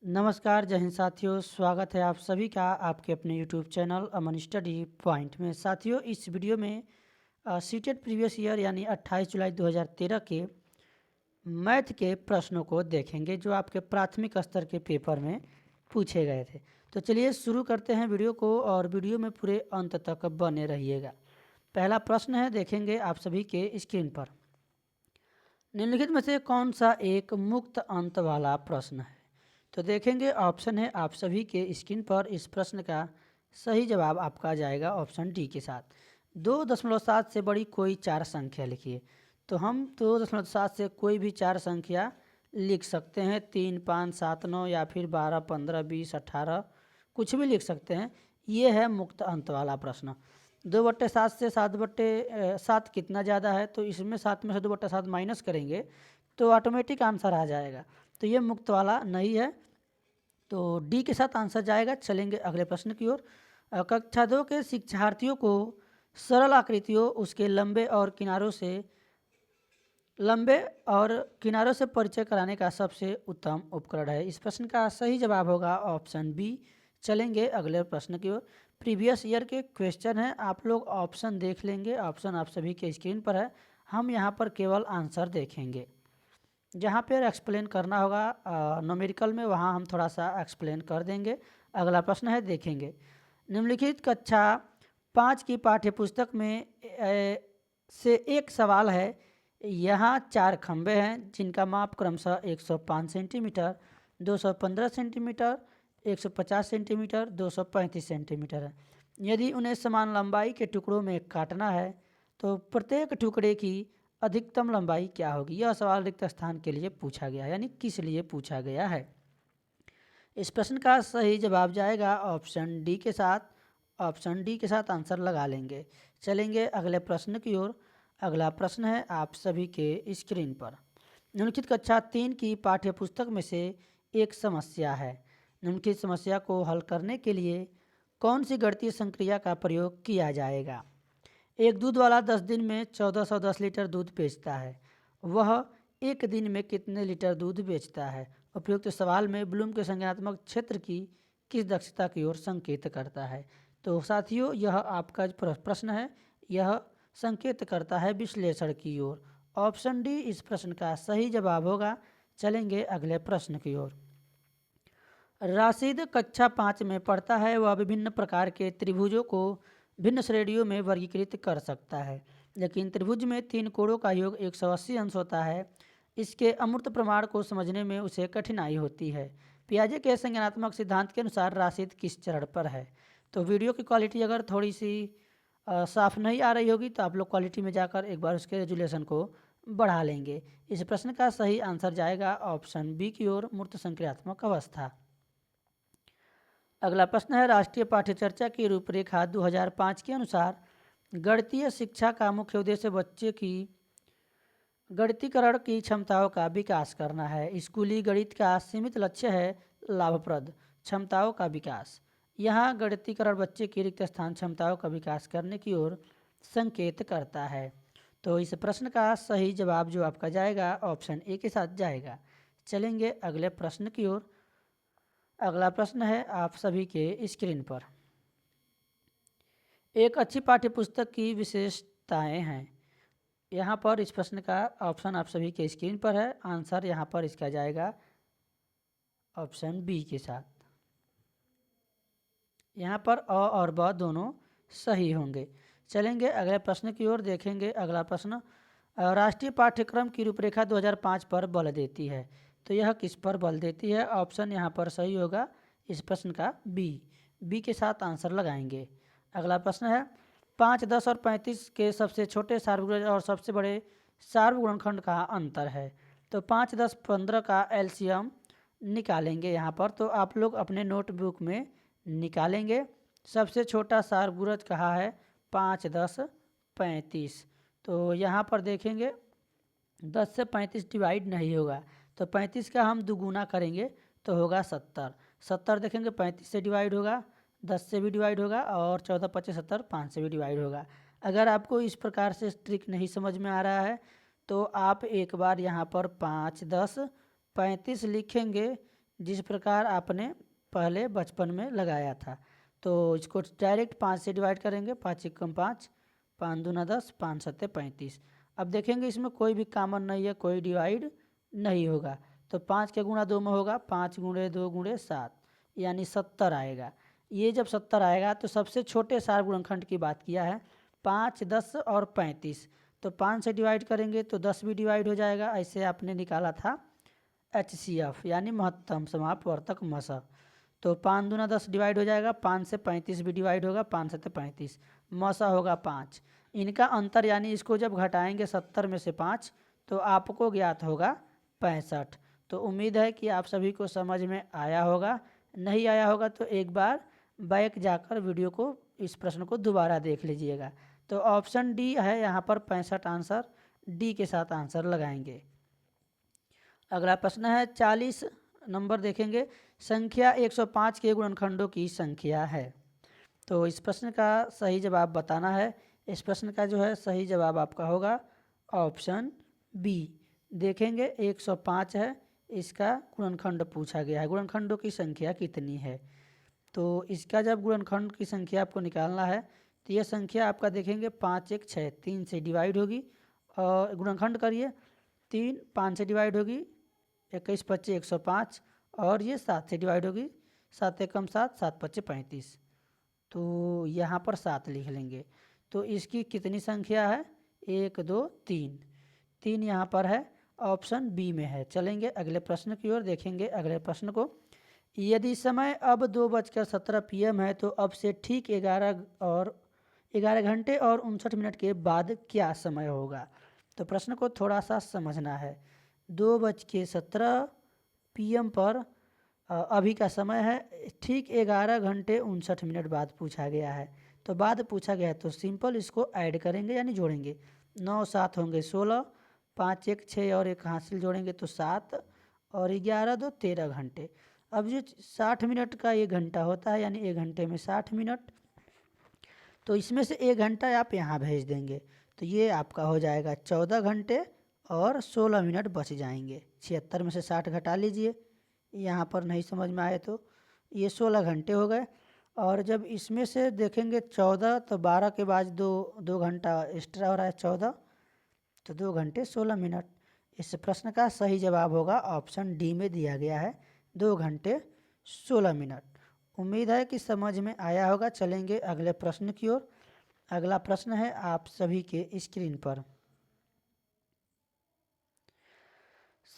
नमस्कार, जय हिंद साथियों। स्वागत है आप सभी का आपके अपने यूट्यूब चैनल अमन स्टडी पॉइंट में। साथियों, इस वीडियो में सीटेट प्रीवियस ईयर यानी 28 जुलाई 2013 के मैथ के प्रश्नों को देखेंगे जो आपके प्राथमिक स्तर के पेपर में पूछे गए थे। तो चलिए शुरू करते हैं वीडियो को और वीडियो में पूरे अंत तक बने रहिएगा। पहला प्रश्न है, देखेंगे आप सभी के स्क्रीन पर। निम्नलिखित में से कौन सा एक मुक्त अंत वाला प्रश्न है? तो देखेंगे, ऑप्शन है आप सभी के स्क्रीन पर। इस प्रश्न का सही जवाब आपका जाएगा ऑप्शन डी के साथ। 2.7 से बड़ी कोई चार संख्या लिखिए। तो हम 2.7 से कोई भी चार संख्या लिख सकते हैं, 3, 5, 7, 9 या फिर 12, 15, 20, 18, कुछ भी लिख सकते हैं। ये है मुक्त अंत वाला प्रश्न। 2/7 से 7/7 कितना ज़्यादा है? तो इसमें 7 में से 2/7 माइनस करेंगे तो ऑटोमेटिक आंसर आ जाएगा। तो ये मुक्त वाला नहीं है, तो डी के साथ आंसर जाएगा। चलेंगे अगले प्रश्न की ओर। कक्षा 2 के शिक्षार्थियों को सरल आकृतियों, उसके लंबे और किनारों से परिचय कराने का सबसे उत्तम उपकरण है। इस प्रश्न का सही जवाब होगा ऑप्शन बी। चलेंगे अगले प्रश्न की ओर। प्रीवियस ईयर के क्वेश्चन हैं, आप लोग ऑप्शन देख लेंगे। ऑप्शन आप सभी के स्क्रीन पर है, हम यहाँ पर केवल आंसर देखेंगे। जहाँ पर एक्सप्लेन करना होगा न्यूमेरिकल में, वहाँ हम थोड़ा सा एक्सप्लेन कर देंगे। अगला प्रश्न है, देखेंगे। निम्नलिखित कक्षा 5 की पाठ्यपुस्तक में से एक सवाल है। यहाँ 4 खंभे हैं जिनका माप क्रमशः 105 सेंटीमीटर, 215 सेंटीमीटर, 150 सेंटीमीटर, 235 सेंटीमीटर है। यदि उन्हें समान लंबाई के टुकड़ों में काटना है तो प्रत्येक टुकड़े की अधिकतम लंबाई क्या होगी? यह सवाल रिक्त स्थान के लिए पूछा गया है, यानी किस लिए पूछा गया है। इस प्रश्न का सही जवाब जाएगा ऑप्शन डी के साथ। ऑप्शन डी के साथ आंसर लगा लेंगे। चलेंगे अगले प्रश्न की ओर। अगला प्रश्न है आप सभी के स्क्रीन पर। निम्नलिखित कक्षा 3 की पाठ्यपुस्तक में से एक समस्या है। निम्नलिखित समस्या को हल करने के लिए कौन सी गणितीय संक्रिया का प्रयोग किया जाएगा? एक दूध वाला 10 दिन में 1410 लीटर दूध बेचता है। वह एक दिन में कितने लीटर दूध बेचता है? उपयुक्त सवाल में ब्लूम के संज्ञानात्मक क्षेत्र की किस दक्षता की ओर संकेत करता है? तो साथियों, यह आपका प्रश्न है, यह संकेत करता है विश्लेषण की ओर। ऑप्शन डी इस प्रश्न का सही जवाब होगा। चलेंगे अगले प्रश्न की ओर। राशिद कक्षा 5 में पढ़ता है। वह विभिन्न प्रकार के त्रिभुजों को भिन्न श्रेणियों में वर्गीकृत कर सकता है, लेकिन त्रिभुज में 3 कोणों का योग 180 अंश होता है। इसके अमूर्त प्रमाण को समझने में उसे कठिनाई होती है। पियाजे के संज्ञानात्मक सिद्धांत के अनुसार राशिद किस चरण पर है? तो वीडियो की क्वालिटी अगर थोड़ी सी साफ नहीं आ रही होगी तो आप लोग क्वालिटी में जाकर एक बार उसके रेजुलेशन को बढ़ा लेंगे। इस प्रश्न का सही आंसर जाएगा ऑप्शन बी की ओर, मूर्त संक्रियात्मक अवस्था। अगला प्रश्न है, राष्ट्रीय पाठ्यचर्या की रूपरेखा 2005 के अनुसार गणितीय शिक्षा का मुख्य उद्देश्य बच्चे की गणितीकरण की क्षमताओं का विकास करना है। स्कूली गणित का सीमित लक्ष्य है लाभप्रद क्षमताओं का विकास। यहाँ गणितीकरण बच्चे की रिक्त स्थान क्षमताओं का विकास करने की ओर संकेत करता है। तो इस प्रश्न का सही जवाब जो आपका जाएगा ऑप्शन ए के साथ जाएगा। चलेंगे अगले प्रश्न की ओर। अगला प्रश्न है आप सभी के स्क्रीन पर। एक अच्छी पाठ्यपुस्तक की विशेषताएं हैं। यहाँ पर इस प्रश्न का ऑप्शन आप सभी के स्क्रीन पर है। आंसर यहाँ पर इसका जाएगा ऑप्शन बी के साथ। यहाँ पर अ और ब दोनों सही होंगे। चलेंगे अगले प्रश्न की ओर। देखेंगे अगला प्रश्न, राष्ट्रीय पाठ्यक्रम की रूपरेखा 2005 पर बल देती है। तो यह किस पर बल देती है? ऑप्शन यहाँ पर सही होगा इस प्रश्न का बी के साथ आंसर लगाएंगे। अगला प्रश्न है, 5, 10 और 35 के सबसे छोटे सार्वगुणज और सबसे बड़े सार्वगुणनखंड का अंतर है। तो 5, 10, 15 का एलसीएम निकालेंगे यहाँ पर। तो आप लोग अपने नोटबुक में निकालेंगे। सबसे छोटा सार्वगुणज कहा है 5, 10, 35। तो यहाँ पर देखेंगे 10 से 35 डिवाइड नहीं होगा, तो 35 का हम दुगुना करेंगे तो होगा 70। 70 देखेंगे 35 से डिवाइड होगा, 10 से भी डिवाइड होगा और 14, 25, 70 5 से भी डिवाइड होगा। अगर आपको इस प्रकार से ट्रिक नहीं समझ में आ रहा है तो आप एक बार यहाँ पर 5, 10, 35 लिखेंगे। जिस प्रकार आपने पहले बचपन में लगाया था। तो इसको डायरेक्ट 5 से डिवाइड करेंगे, 5 एकम 5, 5 दूना 10, 5 सत्ते 35। अब देखेंगे इसमें कोई भी कॉमन नहीं है, कोई डिवाइड नहीं होगा, तो 5 के गुणा 2 में होगा, 5 गुणे 2 गुणे 7 यानी 70 आएगा। ये जब 70 आएगा तो सबसे छोटे सार गुणनखंड की बात किया है, 5, 10 और 35। तो 5 से डिवाइड करेंगे तो 10 भी डिवाइड हो जाएगा। ऐसे आपने निकाला था HCF यानी महत्तम समापवर्तक मसा। तो 5 दूना 10 डिवाइड हो जाएगा, 5 से 35 भी डिवाइड होगा, 5 सत्ते 35, मसा होगा 5। इनका अंतर यानी इसको जब घटाएंगे 70 में से 5 तो आपको ज्ञात होगा 65। तो उम्मीद है कि आप सभी को समझ में आया होगा। नहीं आया होगा तो एक बार बैक जाकर वीडियो को, इस प्रश्न को दोबारा देख लीजिएगा। तो ऑप्शन डी है यहाँ पर 65 आंसर, डी के साथ आंसर लगाएंगे। अगला प्रश्न है 40 नंबर, देखेंगे संख्या 105 के गुणनखंडों की संख्या है। तो इस प्रश्न का सही जवाब बताना है। इस प्रश्न का जो है सही जवाब आपका होगा ऑप्शन बी। देखेंगे 105 है, इसका गुणनखंड पूछा गया है, गुणनखंडों की संख्या कितनी है। तो इसका जब गुणनखंड की संख्या आपको निकालना है तो यह संख्या आपका देखेंगे 5 1 6, 3 से डिवाइड होगी और गुणनखंड करिए, 3 5 से डिवाइड होगी, 21 25 105, और ये 7 से डिवाइड होगी, 7 एकम 7, 7 पच्चे 35। तो यहाँ पर 7 लिख लेंगे। तो इसकी कितनी संख्या है, 1 2 3, 3 यहाँ पर है, ऑप्शन बी में है। चलेंगे अगले प्रश्न की ओर, देखेंगे अगले प्रश्न को। यदि समय अब 2:17 PM है तो अब से ठीक 11 घंटे और 59 के बाद क्या समय होगा। तो प्रश्न को थोड़ा सा समझना है। 2:17 PM पर अभी का समय है, ठीक 11 घंटे 59 बाद पूछा गया है। तो बाद पूछा गया है तो सिंपल इसको ऐड करेंगे यानी जोड़ेंगे, 9 7 होंगे 16, 5 1 6 और एक हासिल जोड़ेंगे तो 7, और 11 2 13 घंटे। अब जो 60 मिनट का 1 घंटा होता है यानी 1 घंटे में 60 मिनट, तो इसमें से 1 घंटा आप यहाँ भेज देंगे तो ये आपका हो जाएगा 14 घंटे और 16 मिनट बच जाएंगे। 76 में से 60 घटा लीजिए, यहाँ पर नहीं समझ में आए तो ये 16 घंटे हो गए। और जब इसमें से देखेंगे 14 तो 12 के बाद 2 घंटा एक्स्ट्रा हो रहा है 14, तो 2 घंटे 16 मिनट। इस प्रश्न का सही जवाब होगा ऑप्शन डी में दिया गया है, 2 घंटे 16 मिनट। उम्मीद है कि समझ में आया होगा। चलेंगे अगले प्रश्न की ओर। अगला प्रश्न है आप सभी के स्क्रीन पर।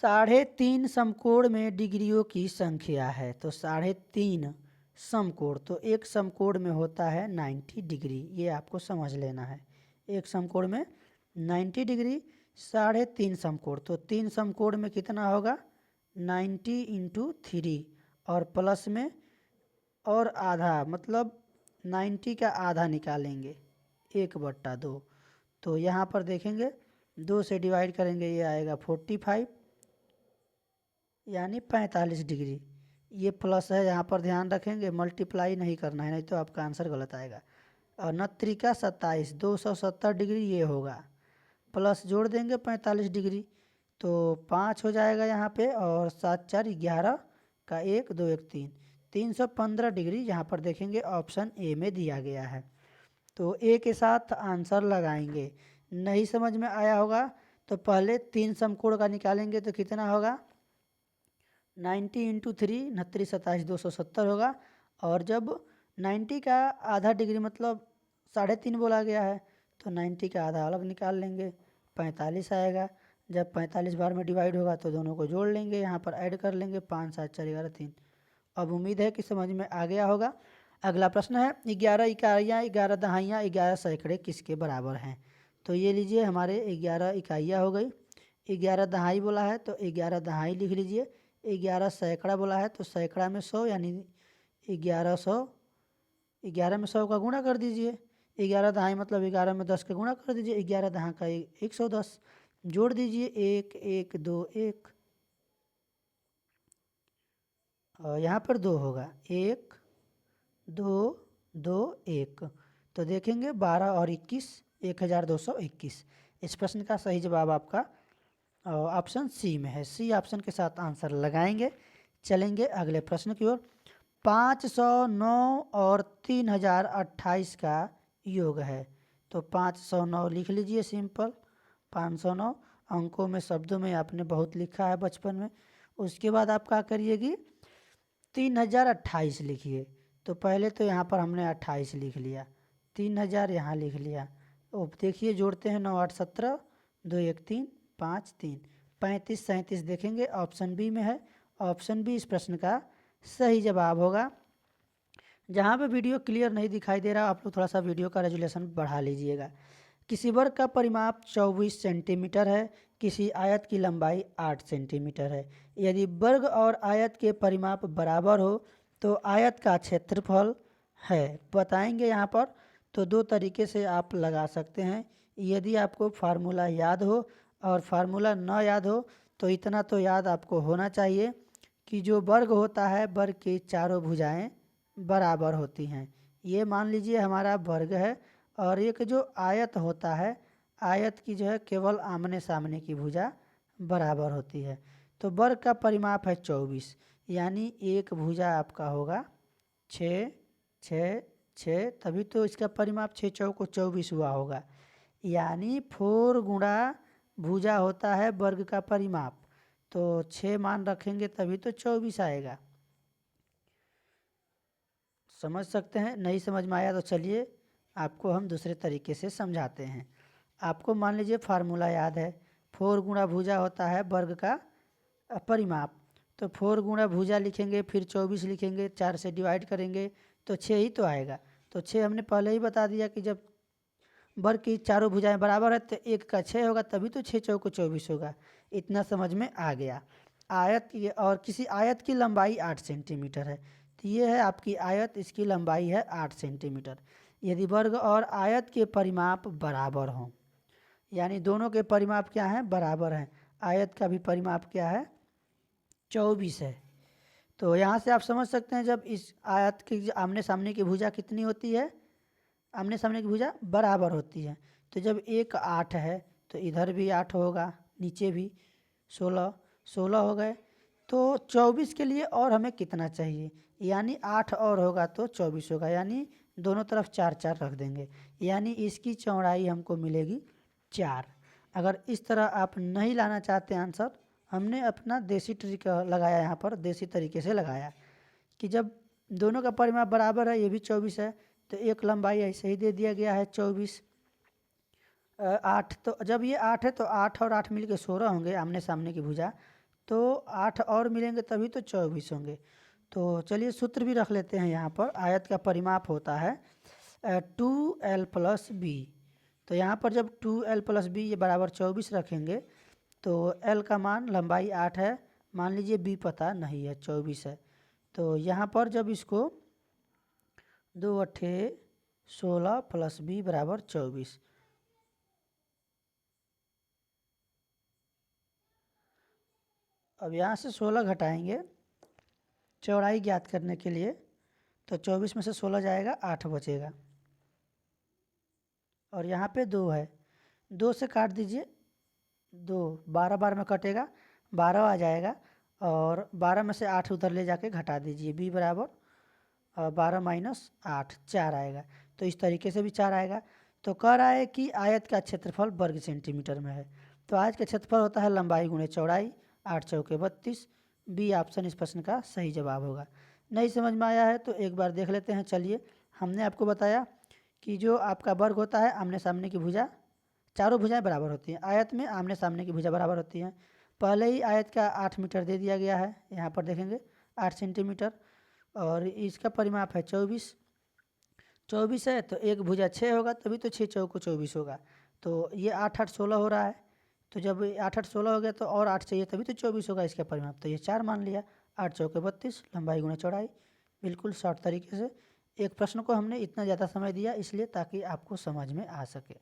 3.5 समकोण में डिग्रियों की संख्या है। तो 3.5 समकोण, तो एक समकोण में होता है 90 डिग्री, ये आपको समझ लेना है। एक समकोण में 90 डिग्री, 3.5 समकोण, तो 3 समकोण में कितना होगा 90 × 3 और प्लस में और आधा, मतलब 90 का आधा निकालेंगे 1/2। तो यहाँ पर देखेंगे 2 से डिवाइड करेंगे, ये आएगा 45 यानी 45 डिग्री। ये प्लस है, यहाँ पर ध्यान रखेंगे, मल्टीप्लाई नहीं करना है नहीं तो आपका आंसर गलत आएगा। और 9 का 27, 270 डिग्री ये होगा, प्लस जोड़ देंगे 45 डिग्री तो 5 हो जाएगा यहाँ पे, और 7 4 11 का 1 2 1 3, 315 डिग्री यहाँ पर देखेंगे ऑप्शन ए में दिया गया है। तो ए के साथ आंसर लगाएंगे। नहीं समझ में आया होगा तो पहले 3 समकोण का निकालेंगे तो कितना होगा 90 × 3, 29 27 270 होगा। और जब 90 का आधा डिग्री मतलब 3.5 बोला गया है तो 90 का आधा अलग निकाल लेंगे, 45 आएगा। जब 45 बार में डिवाइड होगा तो दोनों को जोड़ लेंगे, यहाँ पर ऐड कर लेंगे, 5 7 4 11 3। अब उम्मीद है कि समझ में आ गया होगा। अगला प्रश्न है 11 इकाइयाँ 11 दहाइयाँ 11 सैकड़े किसके बराबर हैं। तो ये लीजिए हमारे 11 इकाइयाँ हो गई, 11 दहाई बोला है तो 11 दहाई लिख लीजिए, 11 सैकड़ा बोला है तो सैकड़ा में 100 यानी 1100, 11 में 100 का गुणा कर दीजिए, 11 दहाई मतलब 11 में 10 का गुणा कर दीजिए, 11 दहा का 110, जोड़ दीजिए 1 1 2 1, और यहाँ पर 2 होगा, 1 2 2 1। तो देखेंगे 12 और 21 1221। इस प्रश्न का सही जवाब आपका ऑप्शन सी में है। सी ऑप्शन के साथ आंसर लगाएंगे। चलेंगे अगले प्रश्न की ओर। 509 और 3028 का योग है। तो 509 लिख लीजिए सिंपल। 509 अंकों में शब्दों में आपने बहुत लिखा है बचपन में। उसके बाद आप क्या करिएगी, 3028 लिखिए। तो पहले तो यहाँ पर हमने 28 लिख लिया, 3000 यहाँ लिख लिया। अब देखिए जोड़ते हैं, 9 8 17, 2 1 3 5 3, 35 37 देखेंगे ऑप्शन बी में है। ऑप्शन बी इस प्रश्न का सही जवाब होगा। जहाँ पे वीडियो क्लियर नहीं दिखाई दे रहा, आप लोग थोड़ा सा वीडियो का रेजुलेशन बढ़ा लीजिएगा। किसी वर्ग का परिमाप 24 सेंटीमीटर है, किसी आयत की लंबाई 8 सेंटीमीटर है। यदि वर्ग और आयत के परिमाप बराबर हो तो आयत का क्षेत्रफल है, बताएंगे यहाँ पर। तो दो तरीके से आप लगा सकते हैं। यदि आपको फार्मूला याद हो और फार्मूला न याद हो तो इतना तो याद आपको होना चाहिए कि जो वर्ग होता है, वर्ग की चारों भुजाएं बराबर होती हैं। ये मान लीजिए हमारा वर्ग है, और एक जो आयत होता है, आयत की जो है केवल आमने सामने की भुजा बराबर होती है। तो वर्ग का परिमाप है 24, यानी एक भुजा आपका होगा 6 6 6, तभी तो इसका परिमाप 6 चौको 24 हुआ होगा। यानी 4 गुणा भुजा होता है वर्ग का परिमाप। तो 6 मान रखेंगे तभी तो 24 आएगा। समझ सकते हैं? नहीं समझ में आया तो चलिए आपको हम दूसरे तरीके से समझाते हैं। आपको मान लीजिए फार्मूला याद है, 4 गुणा भुजा होता है वर्ग का परिमाप। तो 4 गुणा भुजा लिखेंगे, फिर 24 लिखेंगे, 4 से डिवाइड करेंगे तो 6 ही तो आएगा। तो 6 हमने पहले ही बता दिया कि जब वर्ग की चारों भुजाएं बराबर है तो एक का 6 होगा, तभी तो 6 चौको 24 होगा। इतना समझ में आ गया। आयत की, और किसी आयत की लंबाई 8 सेंटीमीटर है। तो ये है आपकी आयत, इसकी लंबाई है 8 सेंटीमीटर। यदि वर्ग और आयत के परिमाप बराबर हों, यानी दोनों के परिमाप क्या हैं, बराबर हैं। आयत का भी परिमाप क्या है, 24 है। तो यहाँ से आप समझ सकते हैं जब इस आयत की आमने सामने की भुजा कितनी होती है, आमने सामने की भुजा बराबर होती है। तो जब एक 8 है तो इधर भी 8 होगा, नीचे भी 16 16 हो गए। तो 24 के लिए और हमें कितना चाहिए, यानी 8 और होगा तो 24 होगा, यानी दोनों तरफ 4 4 रख देंगे, यानी इसकी चौड़ाई हमको मिलेगी 4। अगर इस तरह आप नहीं लाना चाहते आंसर, हमने अपना देसी ट्रिक लगाया, यहाँ पर देसी तरीके से लगाया कि जब दोनों का परिमाप बराबर है, ये भी 24 है, तो एक लंबाई ऐसे ही दे दिया गया है 24। 8, तो जब ये 8 है तो 8 और 8 मिलके 16 होंगे आमने सामने की भुजा। तो 8 और मिलेंगे तभी तो 24 होंगे। तो चलिए सूत्र भी रख लेते हैं यहाँ पर। आयत का परिमाप होता है 2l प्लस बी। तो यहाँ पर जब 2l प्लस बी ये बराबर 24 रखेंगे तो l का मान लंबाई 8 है, मान लीजिए b पता नहीं है, 24 है। तो यहाँ पर जब इसको 2 8 16 प्लस बी बराबर 24, अब यहाँ से 16 घटाएंगे चौड़ाई ज्ञात करने के लिए। तो 24 में से 16 जाएगा, 8 बचेगा, और यहाँ पे 2 है, 2 से काट दीजिए, 2 12 बार में कटेगा, 12 आ जाएगा, और 12 में से 8 उधर ले जाके घटा दीजिए, b बराबर 12 माइनस 8 4 आएगा। तो इस तरीके से भी 4 आएगा। तो कह रहा है कि आयत का क्षेत्रफल वर्ग सेंटीमीटर में है। तो आयत का क्षेत्रफल होता है लंबाई गुणे चौड़ाई, 8 चौके 32। बी ऑप्शन इस प्रश्न का सही जवाब होगा। नहीं समझ में आया है तो एक बार देख लेते हैं। चलिए, हमने आपको बताया कि जो आपका वर्ग होता है, आमने सामने की भुजा, चारों भुजाएं बराबर होती हैं। आयत में आमने सामने की भुजा बराबर होती हैं। पहले ही आयत का 8 मीटर दे दिया गया है, यहाँ पर देखेंगे 8 सेंटीमीटर, और इसका परिमाप है 24। 24 है तो एक भुजा 6 होगा, तभी तो 6 चौको 24 होगा। तो ये 8 8 16 हो रहा है। तो जब 8 8 16 हो गया तो और 8 चाहिए, तभी तो 24 होगा इसका परिमाप। तो ये 4 मान लिया, 8 चौके 32, लंबाई गुणा चौड़ाई, बिल्कुल शॉर्ट तरीके से। एक प्रश्न को हमने इतना ज़्यादा समय दिया इसलिए ताकि आपको समझ में आ सके,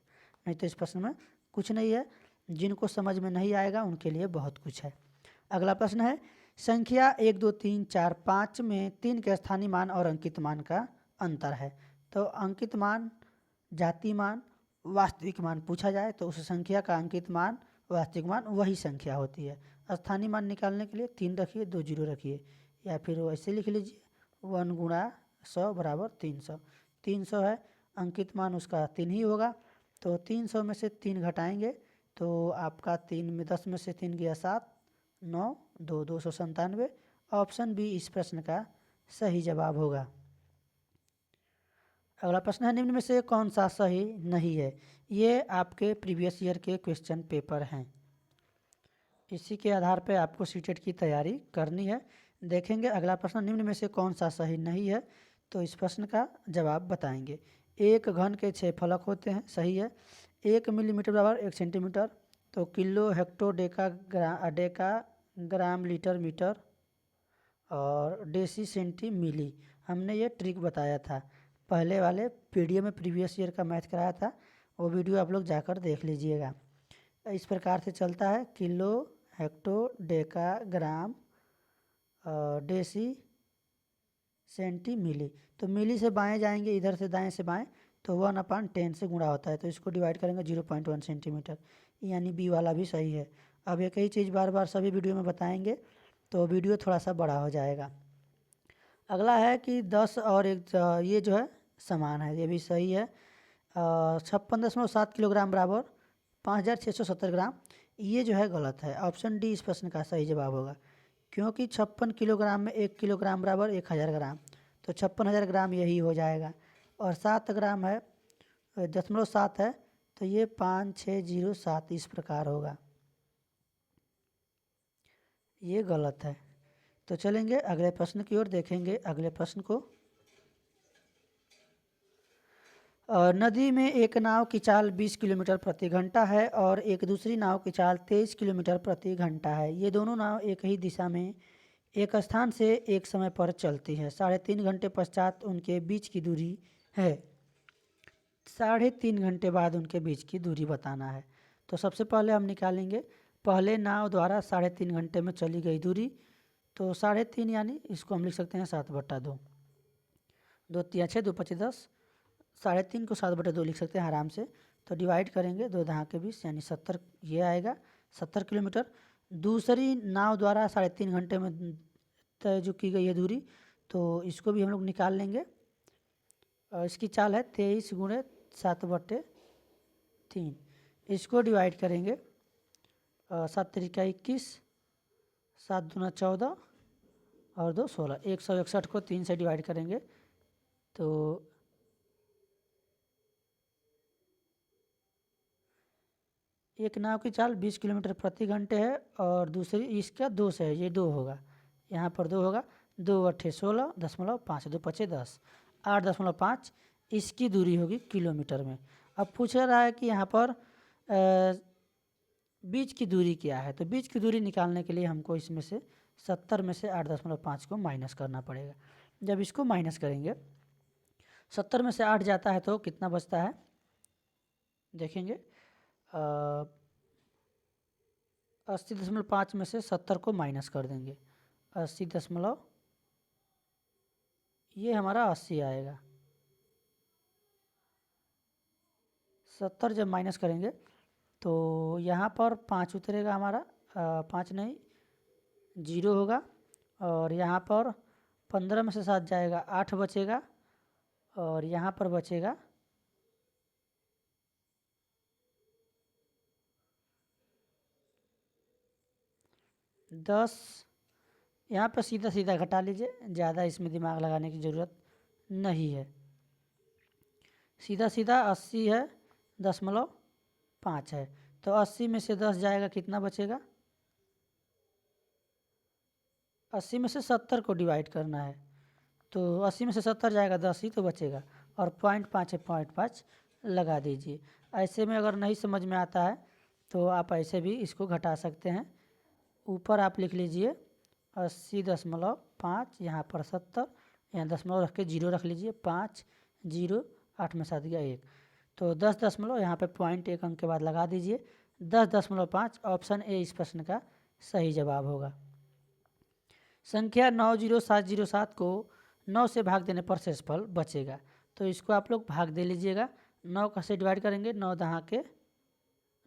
नहीं तो इस प्रश्न में कुछ नहीं है। जिनको समझ में नहीं आएगा उनके लिए बहुत कुछ है। अगला प्रश्न है, संख्या 1 2 3 4 5 में 3 के स्थानीय मान और अंकित मान का अंतर है। तो अंकित मान, जाति मान, वास्तविक मान पूछा जाए तो उस संख्या का अंकित मान, वास्तविक मान वही संख्या होती है। स्थानीय मान निकालने के लिए 3 रखिए, 2 जीरो रखिए, या फिर वैसे लिख लीजिए 1 गुणा 100 बराबर 300। 300 है, अंकित मान उसका 3 ही होगा, तो 300 में से 3 घटाएंगे तो आपका 3 में 10 में से 3 गया 7, 9, 297। ऑप्शन बी इस प्रश्न का सही जवाब होगा। अगला प्रश्न है, निम्न में से कौन सा सही नहीं है। ये आपके प्रीवियस ईयर के क्वेश्चन पेपर हैं, इसी के आधार पर आपको सीटेट की तैयारी करनी है। देखेंगे अगला प्रश्न, निम्न में से कौन सा सही नहीं है, तो इस प्रश्न का जवाब बताएंगे। एक घन के 6 फलक होते हैं, सही है। 1 मिलीमीटर बराबर 1 सेंटीमीटर, तो किलो, हेक्टो, डेका ग्राम, लीटर, मीटर और डेसी, सेंटी, मिली। हमने ये ट्रिक बताया था पहले वाले वीडियो में, प्रीवियस ईयर का मैथ कराया था, वो वीडियो आप लोग जाकर देख लीजिएगा। इस प्रकार से चलता है, किलो, हेक्टो, डेका ग्राम, डेसी, सेंटी, मिली। तो मिली से बाएं जाएंगे, इधर से दाएं से बाएं, तो 1/10 से गुणा होता है, तो इसको डिवाइड करेंगे 0.1 सेंटीमीटर, यानी बी वाला भी सही है। अब एक ही चीज़ बार बार सभी वीडियो में बताएंगे तो वीडियो थोड़ा सा बड़ा हो जाएगा। अगला है कि 10 और 1 ये जो है समान है, ये भी सही है। 56.7 किलोग्राम बराबर 5670 ग्राम, ये जो है गलत है। ऑप्शन डी इस प्रश्न का सही जवाब होगा, क्योंकि 56 किलोग्राम में 1 किलोग्राम बराबर 1000 ग्राम, तो 56,000 ग्राम यही हो जाएगा। और 7 ग्राम है, 0.7 है, तो ये 5607 इस प्रकार होगा, ये गलत है। तो चलेंगे अगले प्रश्न की ओर, देखेंगे अगले प्रश्न को। नदी में एक नाव की चाल 20 किलोमीटर प्रति घंटा है और एक दूसरी नाव की चाल 23 किलोमीटर प्रति घंटा है। ये दोनों नाव एक ही दिशा में एक स्थान से एक समय पर चलती है। 3.5 घंटे पश्चात उनके बीच की दूरी है। 3.5 घंटे बाद उनके बीच की दूरी बताना है। तो सबसे पहले हम निकालेंगे पहले नाव द्वारा 3.5 घंटे में चली गई दूरी, तो 3.5 यानी इसको हम लिख सकते हैं 7/2। 2 3 6, 2 5 10, 3.5 को 7/2 लिख सकते हैं आराम से। तो डिवाइड करेंगे 2 दहा के 20, यानी 70, ये आएगा 70 किलोमीटर। दूसरी नाव द्वारा 3.5 घंटे में तय जो की गई है दूरी, तो इसको भी हम लोग निकाल लेंगे। इसकी चाल है 23 गुणे 7/3, इसको डिवाइड करेंगे 7 त्रिका 21, 7 दूना 14 और 2 16, 161 को 3 से डिवाइड करेंगे तो एक नाव की चाल 20 किलोमीटर प्रति घंटे है और दूसरी इसका 2 से है, ये 2 होगा, यहाँ पर 2 होगा। 2 8 16 0.5, 2 5 10, 8.5 इसकी दूरी होगी किलोमीटर में। अब पूछ रहा है कि यहाँ पर बीच की दूरी क्या है, तो बीच की दूरी निकालने के लिए हमको इसमें से 70 में से 8.5 को माइनस करना पड़ेगा। जब इसको माइनस करेंगे 70 में से 8 जाता है तो कितना बचता है, देखेंगे 80.5 में से 70 को माइनस कर देंगे, 80 दशमलव, ये हमारा 80 आएगा। 70 जब माइनस करेंगे तो यहाँ पर 5 उतरेगा हमारा, 5 नहीं 0 होगा, और यहाँ पर 15 में से 7 जाएगा, 8 बचेगा, और यहाँ पर बचेगा 10। यहाँ पर सीधा सीधा घटा लीजिए, ज़्यादा इसमें दिमाग लगाने की ज़रूरत नहीं है। सीधा सीधा 80 है 0.5 है, तो 80 में से 10 जाएगा, कितना बचेगा, 80 में से 70 को डिवाइड करना है, तो 80 में से 70 जाएगा, 10 ही तो बचेगा, और 0.5 है 0.5 लगा दीजिए। ऐसे में अगर नहीं समझ में आता है तो आप ऐसे भी इसको घटा सकते हैं। ऊपर आप लिख लीजिए 80.5, यहाँ पर 70, यहाँ दशमलव रख के 0 रख लीजिए, 5 0, 8 में 7 गया 1, तो 10 दशमलव, यहाँ पे 0.1 अंक के बाद लगा दीजिए, 10.5। ऑप्शन ए इस प्रश्न का सही जवाब होगा। संख्या 90707 को 9 से भाग देने पर शेषफल बचेगा, तो इसको आप लोग भाग दे लीजिएगा। 9 का से डिवाइड करेंगे, 9 दहा के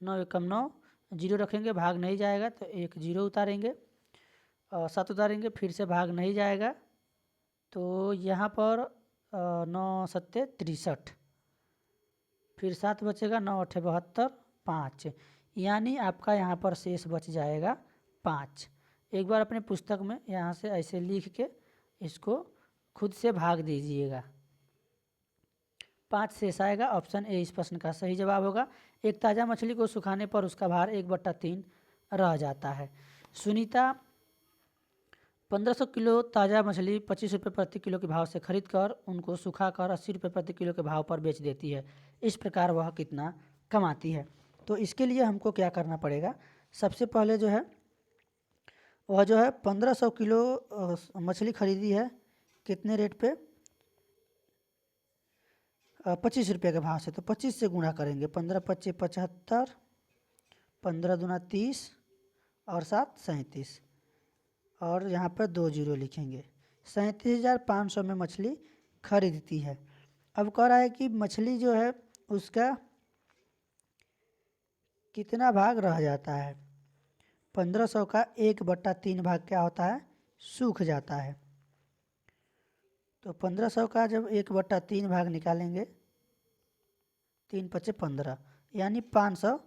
9 एकम 9, 0 रखेंगे, भाग नहीं जाएगा तो 1 0 उतारेंगे, 7 उतारेंगे फिर से भाग नहीं जाएगा, तो यहाँ पर 9 सत्ते 63, फिर 7 बचेगा, 9 अठे 72, 5, यानी आपका यहाँ पर शेष बच जाएगा 5। एक बार अपने पुस्तक में यहाँ से ऐसे लिख के इसको खुद से भाग दीजिएगा। 5 शेष आएगा। ऑप्शन ए इस प्रश्न का सही जवाब होगा। एक ताज़ा मछली को सुखाने पर उसका भार 1/3 रह जाता है। सुनीता 1500 किलो ताज़ा मछली 25 रुपये प्रति किलो के भाव से खरीद कर उनको सुखाकर 80 रुपये प्रति किलो के भाव पर बेच देती है। इस प्रकार वह कितना कमाती है? तो इसके लिए हमको क्या करना पड़ेगा? सबसे पहले जो है वह जो है 1500 किलो मछली खरीदी है, कितने रेट पे? 25 रुपये के भाव से। तो 25 से गुणा करेंगे, 15 पच्चीस 75, 15 दूना 30 और 7 37, और यहाँ पर 2 जीरो लिखेंगे। 37,500 में मछली खरीदती है। अब कह रहा है कि मछली जो है उसका कितना भाग रह जाता है? 1500 का 1/3 भाग क्या होता है? सूख जाता है। तो 1500 का जब 1/3 भाग निकालेंगे, 3 पचे 15, यानी 500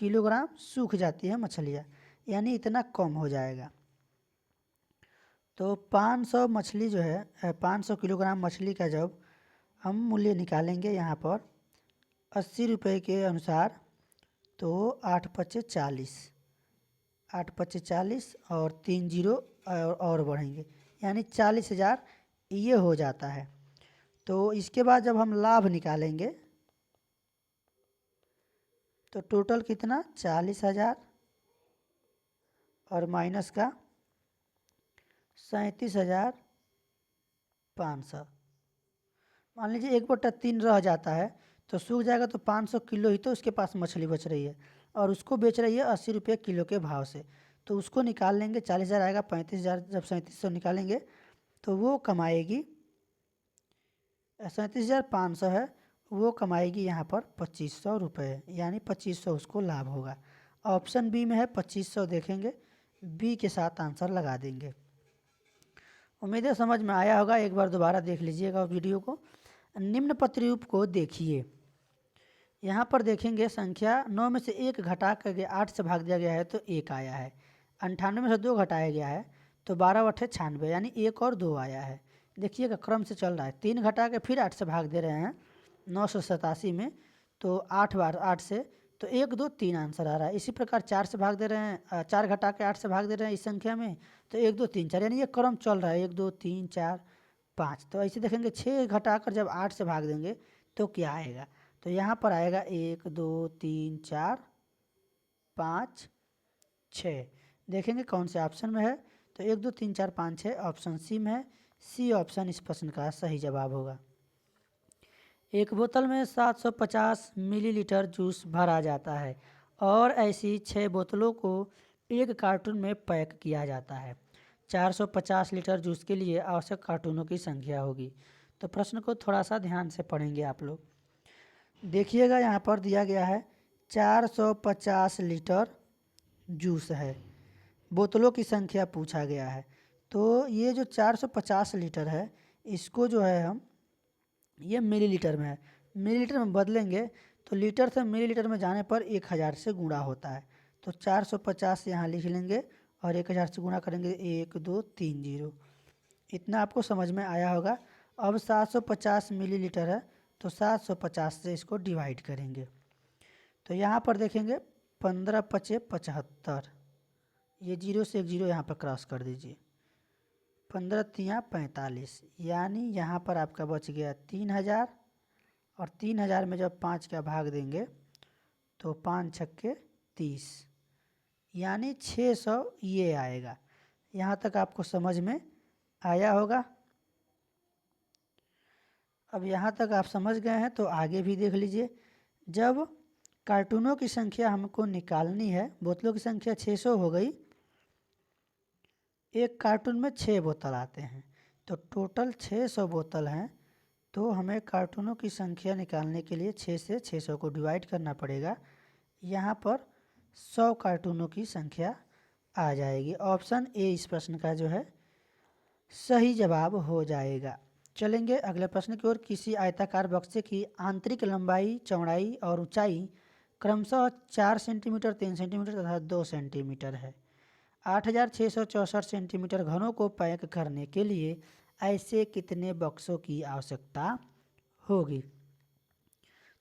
किलोग्राम सूख जाती है मछलियाँ, यानी इतना कम हो जाएगा। तो 500 मछली जो है 500 किलोग्राम मछली का जब हम मूल्य निकालेंगे यहाँ पर 80 रुपये के अनुसार, तो 8 पचे 40, 8 पचे 40 और 3 जीरो और बढ़ेंगे, यानी 40,000 ये हो जाता है। तो इसके बाद जब हम लाभ निकालेंगे तो टोटल कितना? 40,000 और माइनस का 37,500। मान लीजिए 1/3 रह जाता है तो सूख जाएगा, तो 500 किलो ही तो उसके पास मछली बच रही है और उसको बेच रही है 80 रुपये किलो के भाव से। तो उसको निकाल लेंगे, 40,000 आएगा, 35,000 जब 3700 निकालेंगे तो वो कमाएगी 37,500 है, वो कमाएगी यहाँ पर 2500 रुपये, यानी 2500 उसको लाभ होगा। ऑप्शन बी में है 2500, देखेंगे बी के साथ आंसर लगा देंगे। उम्मीद है समझ में आया होगा। एक बार दोबारा देख लीजिएगा वीडियो को। निम्न प्रतिरूप को देखिए। यहाँ पर देखेंगे संख्या 9 में से 1 घटा करके 8 से भाग दिया गया है तो 1 आया है। 98 में से 2 घटाया गया है तो 12 बटे 96, यानी 1 और 2 आया है। देखिएगा क्रम से चल रहा है। 3 घटा के फिर 8 से भाग दे रहे हैं 987 में, तो 8 बार 8 से, तो 1 2 3 आंसर आ रहा है। इसी प्रकार 4 से भाग दे रहे हैं, 4 घटा के 8 से भाग दे रहे हैं इस संख्या में, तो 1 2 3 4, यानी ये क्रम चल रहा है 1 2 3 4 5। तो ऐसे देखेंगे 6 घटा कर जब 8 से भाग देंगे तो क्या आएगा? तो यहाँ पर आएगा 1 2 3 4 5 6। देखेंगे कौन से ऑप्शन में है, तो 1 2 3 4 5 6 ऑप्शन सी में है। सी ऑप्शन इस प्रश्न का सही जवाब होगा। एक बोतल में 750 मिलीलीटर जूस भरा जाता है और ऐसी 6 बोतलों को एक कार्टून में पैक किया जाता है। 450 लीटर जूस के लिए आवश्यक कार्टूनों की संख्या होगी। तो प्रश्न को थोड़ा सा ध्यान से पढ़ेंगे आप लोग। देखिएगा यहाँ पर दिया गया है 450 लीटर जूस है, बोतलों की संख्या पूछा गया है। तो ये जो 450 लीटर है इसको जो है हम, ये मिलीलीटर में है, मिलीलीटर में बदलेंगे तो लीटर से मिलीलीटर में जाने पर 1000 से गुणा होता है। तो 450 यहाँ लिख लेंगे और 1000 से गुणा करेंगे 1 2 3 जीरो। इतना आपको समझ में आया होगा। अब 750 मिलीलीटर है तो 750 से इसको डिवाइड करेंगे। तो यहाँ पर देखेंगे 15 पचे 75, ये जीरो से एक जीरो यहाँ पर क्रॉस कर दीजिए, 15 तिया 45, यानी यहाँ पर आपका बच गया 3000, और 3000 में जब 5 का भाग देंगे तो 5 छक्के 30, यानी 600 ये आएगा। यहाँ तक आपको समझ में आया होगा। अब यहाँ तक आप समझ गए हैं तो आगे भी देख लीजिए। जब कार्टूनों की संख्या हमको निकालनी है, बोतलों की संख्या 600 हो गई, एक कार्टून में 6 बोतल आते हैं तो टोटल 600 बोतल हैं। तो हमें कार्टूनों की संख्या निकालने के लिए 6 से 600 को डिवाइड करना पड़ेगा। यहाँ पर 100 कार्टूनों की संख्या आ जाएगी। ऑप्शन ए इस प्रश्न का जो है सही जवाब हो जाएगा। चलेंगे अगले प्रश्न की ओर। किसी आयताकार बक्से की आंतरिक लंबाई, चौड़ाई और ऊंचाई क्रमशः 4 सेंटीमीटर, 3 सेंटीमीटर तथा 2 सेंटीमीटर है। 8664 सेंटीमीटर घनों को पैक करने के लिए ऐसे कितने बक्सों की आवश्यकता होगी?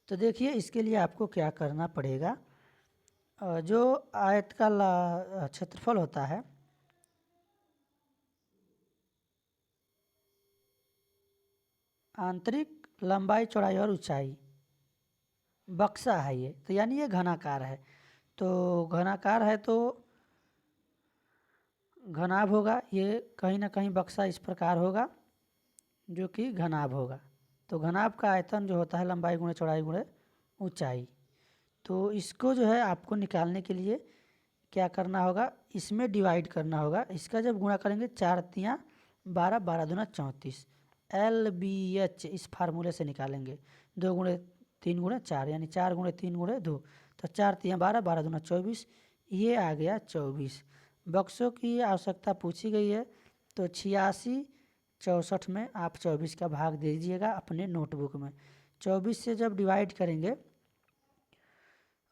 तो देखिए इसके लिए आपको क्या करना पड़ेगा। जो आयत का क्षेत्रफल होता है, आंतरिक लंबाई, चौड़ाई और ऊंचाई, बक्सा है ये, तो यानी ये घनाकार है। तो घनाकार है तो घनाभ होगा, ये कहीं ना कहीं बक्सा इस प्रकार होगा जो कि घनाभ होगा। तो घनाभ का आयतन जो होता है लंबाई गुणे चौड़ाई गुणे ऊंचाई। तो इसको जो है आपको निकालने के लिए क्या करना होगा, इसमें डिवाइड करना होगा। इसका जब गुणा करेंगे 4 तियाँ 12, 12 दूना 34, LBH इस फार्मूले से निकालेंगे। 2 गुणे 3 गुणे 4 यानी 4 गुणे 3 गुणे 2, तो 4 तियाँ 12, 12 दूना 24, ये आ गया 24। बक्सों की आवश्यकता पूछी गई है तो 86 64 में आप 24 का भाग दे दीजिएगा अपने नोटबुक में। 24 से जब डिवाइड करेंगे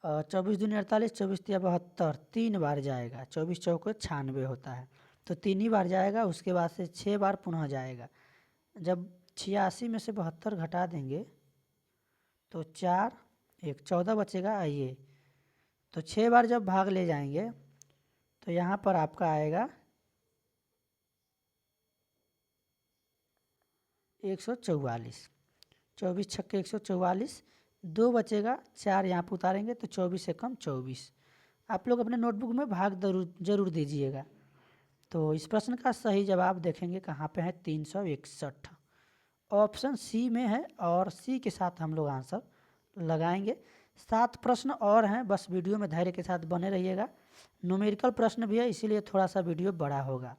24 दूनी 48, 24 तिया 72, 3 बार जाएगा। 24 चौके 96 होता है, तो 3 ही बार जाएगा। उसके बाद से 6 बार पुनः जाएगा। जब 86 में से 72 घटा देंगे तो 4 1 14 बचेगा। आइए, तो 6 बार जब भाग ले जाएंगे तो यहाँ पर आपका आएगा 144। 24 छक्के 144, 2 बचेगा, 4 यहाँ पर उतारेंगे तो 24 से कम 24। आप लोग अपने नोटबुक में भाग जरूर दीजिएगा। तो इस प्रश्न का सही जवाब देखेंगे कहाँ पे है, 361 ऑप्शन सी में है, और सी के साथ हम लोग आंसर लगाएंगे। 7 प्रश्न और हैं, बस वीडियो में धैर्य के साथ बने रहिएगा। न्यूमेरिकल प्रश्न भी है, इसीलिए थोड़ा सा वीडियो बड़ा होगा।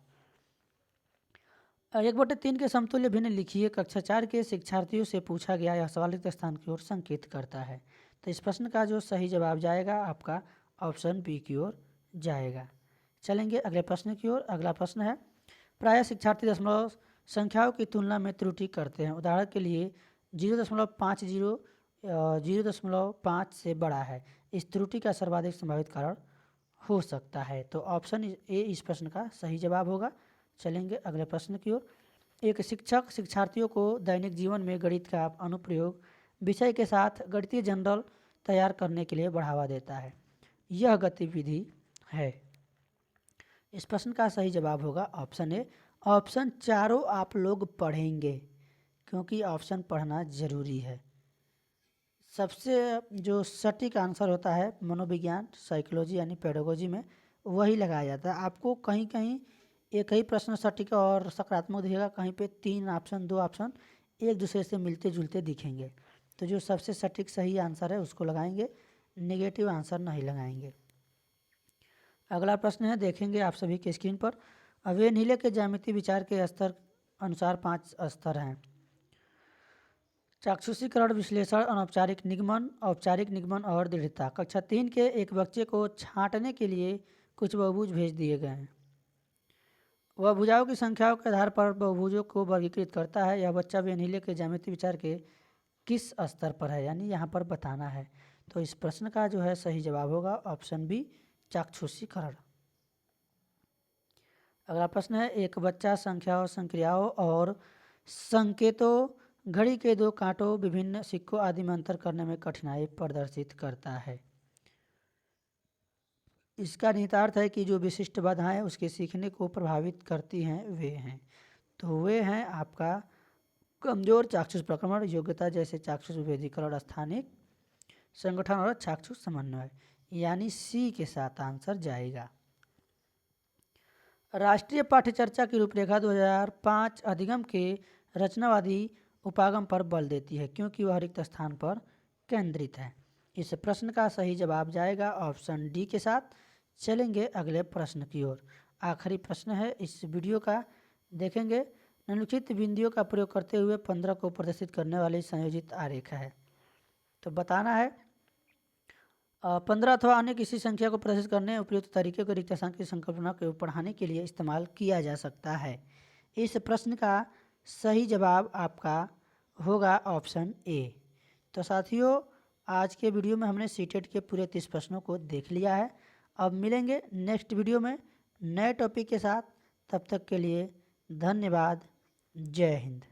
1/3 के समतुल्य भिन्न लिखिए। कक्षा 4 के शिक्षार्थियों से पूछा गया यह सवाल रिक्त स्थान की ओर संकेत करता है। तो इस प्रश्न का जो सही जवाब जाएगा आपका ऑप्शन बी की ओर जाएगा। चलेंगे अगले प्रश्न की ओर। अगला प्रश्न है, प्रायः शिक्षार्थी दशमलव संख्याओं की तुलना में त्रुटि करते हैं। उदाहरण के लिए 0.50 0.5 से बड़ा है। इस त्रुटि का सर्वाधिक संभावित कारण हो सकता है। तो ऑप्शन ए इस प्रश्न का सही जवाब होगा। चलेंगे अगले प्रश्न की ओर। एक शिक्षक शिक्षार्थियों को दैनिक जीवन में गणित का अनुप्रयोग विषय के साथ गणितीय जनरल तैयार करने के लिए बढ़ावा देता है। यह गतिविधि है। इस प्रश्न का सही जवाब होगा ऑप्शन ए। ऑप्शन चारों आप लोग पढ़ेंगे क्योंकि ऑप्शन पढ़ना जरूरी है। सबसे जो सटीक आंसर होता है मनोविज्ञान, साइकोलॉजी यानी पेडागोजी में, वही लगाया जाता है। आपको कहीं कहीं एक ही प्रश्न सटीक और सकारात्मक दिखेगा, कहीं पे 3 ऑप्शन 2 ऑप्शन एक दूसरे से मिलते जुलते दिखेंगे। तो जो सबसे सटीक सही आंसर है उसको लगाएंगे, नेगेटिव आंसर नहीं लगाएंगे। अगला प्रश्न है, देखेंगे आप सभी के स्क्रीन पर। वेनिले के ज्यामितीय विचार के स्तर अनुसार 5 स्तर हैं। चाक्षुषीकरण, विश्लेषण, अनौपचारिक निगमन, औपचारिक निगमन और दृढ़ता। कक्षा 3 के एक बच्चे को छांटने के लिए कुछ बहुभुज भेज दिए गए हैं। वह भुजाओं की संख्याओं के आधार पर बहुभुजों को वर्गीकृत करता है। यह बच्चा वेनिले के ज्यामितीय विचार के किस स्तर पर है, यानी यहाँ पर बताना है। तो इस प्रश्न का जो है सही जवाब होगा ऑप्शन बी, चाक्षुषीकरण। अगला प्रश्न है, एक बच्चा संख्याओं, संक्रियाओं और संकेतों, घड़ी के 2 कांटों, विभिन्न सिक्कों आदि में अंतर करने में कठिनाई प्रदर्शित करता है। इसका निहितार्थ है कि जो विशिष्ट बाधाएं उसके सीखने को प्रभावित करती हैं वे हैं। तो वे हैं आपका कमजोर चाक्षुष प्रक्रमण, योग्यता जैसे चाक्षुष विभेदीकरण, स्थानिक संगठन और चाक्षुष समन्वय, यानी सी के साथ आंसर जाएगा। राष्ट्रीय पाठ्यचर्चा की रूपरेखा 2005 अधिगम के रचनावादी उपागम पर बल देती है क्योंकि वह रिक्त स्थान पर केंद्रित है। इस प्रश्न का सही जवाब जाएगा ऑप्शन डी के साथ। चलेंगे अगले प्रश्न की ओर। आखिरी प्रश्न है इस वीडियो का। देखेंगे, निम्नलिखित बिंदुओं का प्रयोग करते हुए 15 को प्रदर्शित करने वाली संयोजित आरेख है। तो बताना है 15 अथवा अन्य किसी संख्या को प्रोसेस करने उपयुक्त तरीके को रिक्त स्थान की संकल्पना को पढ़ाने के लिए इस्तेमाल किया जा सकता है। इस प्रश्न का सही जवाब आपका होगा ऑप्शन ए। तो साथियों, आज के वीडियो में हमने सीटेट के पूरे 30 प्रश्नों को देख लिया है। अब मिलेंगे नेक्स्ट वीडियो में नए टॉपिक के साथ। तब तक के लिए धन्यवाद। जय हिंद।